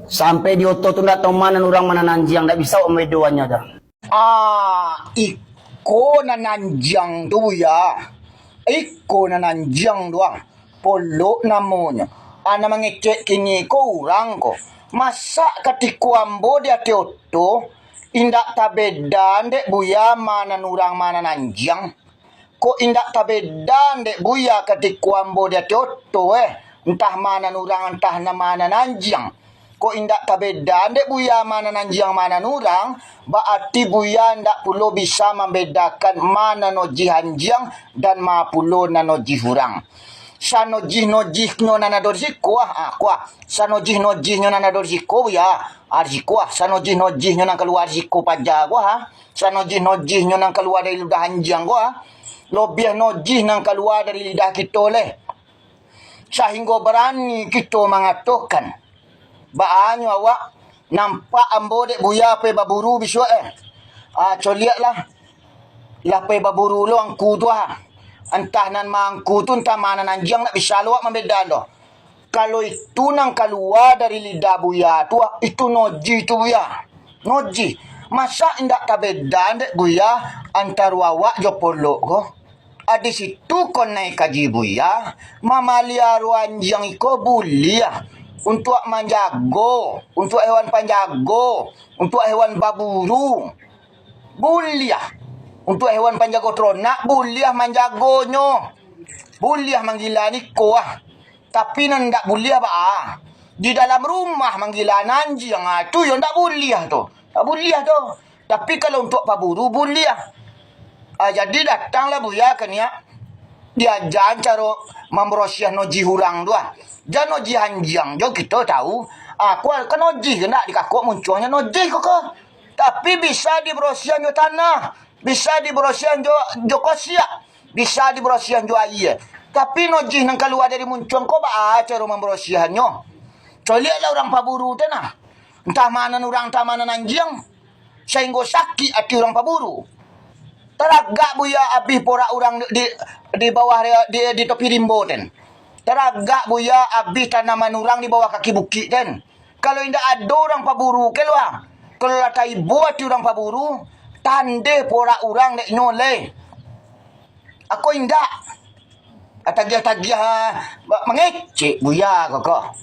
Sampai di oto tu ndak tahu mana orang mana nanjiang, ndak bisa medoannya dah. Iko na nanjang tu ya. Iko na nanjang doang. Polo namanya. Ana mengecek kini ko orang ko. Masa katiku ambo dia teoto. Indak tabedan dek buya mana nurang mana nanjang. Ko indak tabedan dek buya katiku ambo dia teoto Entah mana nurang entah na mana nanjang. Ko indak tabedan dek buya mana nanjang mana nurang, berarti buya ndak pulo bisa membedakan mana noji hanjang dan ma pulo na noji hurang. Sanojih nyo nana dorsiko kuah. Sanojih nyo nana dorsiko buya arsiko sanojih nyo nang keluar siko paja kuah. Sanojih nyo nang keluar dari lidah hanjang kuah. Lebih nojih nang keluar dari lidah kita leh. Sehingga berani kita mengatakan baanyo awak nampak ambo dek buya pe baburu bisu coliak lah pe baburu lo angku tu entah nan mangku tu entah mana nanjang nak bisa lo membeda doh. Kalau itu nang keluar dari lidah buya tu itu noji tu buya. Noji. Masa indak tabeda dek buya antar awak jo polo ko. Di situ kon naik kaji buya mamalia ruanjang iko bulia. Untuk manjago, untuk hewan panjago, untuk hewan baburu, buliah. Untuk hewan panjago ternak, buliah manjagonyo. Buliah manggilani koah. Tapi ndak buliah ba. Di dalam rumah manggilan anjing, tu yang ndak buliah tu. Tak buliah tu. Tapi kalau untuk baburu, buliah. Jadi datanglah buya kan ya. Dia jangan cara memrosiah noji hurang tu Jangan noji hanjang jo kita tahu. Aku kan noji kena di kakak munculnya noji kok. Tapi bisa diberosian jo tanah, bisa diberosian jo kosia, bisa diberosian jo air. Tapi noji nang keluar dari muncul kok ba cara memberosihannya. Coliaklah orang paburu tanah. Entah mana orang entah mana nanjang. Sehingga sakit hati orang paburu. Teragak buya abih pora orang di bawah di topi rimbo ten. Teragak buya abih tanaman orang di bawah kaki bukit ten. Kalau indah ada orang paburu keluar. Kalau latai buat orang paburu, tande pora orang dek nyole. Aku indah. Tagiah-tagiah mengecek buya kok.